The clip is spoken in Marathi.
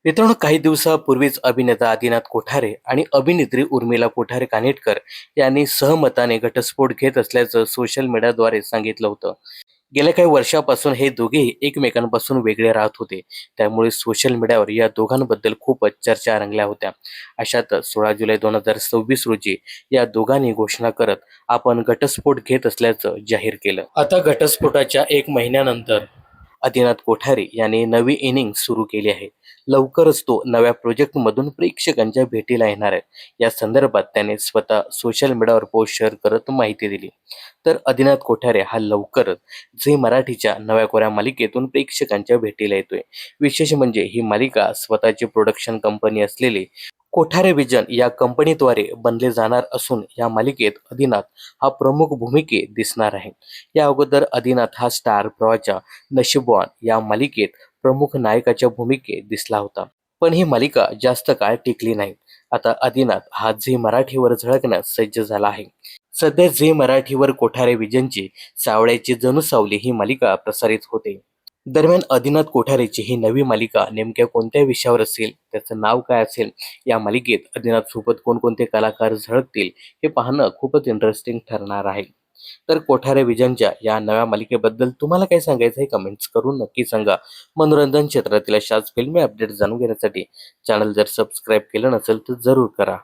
मित्रांनो, काही दिवसापूर्वीच अभिनेता आदिनाथ कोठारे आणि अभिनेत्री उर्मिला कोठारे कानेटकर यांनी सहमताने घटस्फोट घेत असल्याचं सोशल मीडियाद्वारे सांगितलं होतं. गेल्या काही वर्षापासून हे दोघेही एकमेकांपासून वेगळे राहत होते. त्यामुळे सोशल मीडियावर या दोघांबद्दल खूपच चर्चा रंगल्या होत्या. अशातच 16 जुलै 2026 रोजी या दोघांनी घोषणा करत आपण घटस्फोट घेत असल्याचं जाहीर केलं. आता घटस्फोटाच्या 1 महिन्यानंतर आदिनाथ कोठारे याने नवी इनिंग सुरू केली आहे. लवकरच तो नव्या प्रोजेक्टमधून प्रेक्षकांच्या भेटीला येणार आहे. या संदर्भात त्याने स्वतः सोशल मीडियावर पोस्ट शेअर करत माहिती दिली. तर आदिनाथ कोठारे हा लवकरच झी मराठीच्या नव्या कोऱ्या मालिकेतून प्रेक्षकांच्या भेटीला येतोय. विशेष म्हणजे ही मालिका स्वतःची प्रोडक्शन कंपनी असलेली कोठारे विजन या कंपनीद्वारे बनले जाणार असून या मालिकेत आदिनाथ हा प्रमुख भूमिकेत दिसणार आहे. या अगोदर आदिनाथ हा स्टार प्रवाहाच्या नशीबवान या मालिकेत प्रमुख नायकाच्या भूमिकेत दिसला होता. पण ही मालिका जास्त काळ टिकली नाही. आता आदिनाथ हा झी मराठीवर झळकण्यास सज्ज झाला आहे. सध्या झी मराठीवर कोठारे विजनची सावळ्याची जणू सावली ही मालिका प्रसारित होते. दरम्यान आदिनाथ कोठारेची ही नवी मालिका नेमक्या कोणत्या विषयावर असेल, त्याचं नाव काय असेल, या मालिकेत आदिनाथ सोबत कोणकोणते कलाकार झळकतील हे पाहणं खूपच इंटरेस्टिंग ठरणार आहे. तर कोठारे विजनच्या या नव्या मालिकेबद्दल तुम्हाला काय सांगायचं आहे कमेंट्स करून नक्की सांगा. मनोरंजन क्षेत्रातील अशाच फिल्मी अपडेट जाणून घेण्यासाठी चॅनल जर सबस्क्राईब केलं नसेल तर जरूर करा.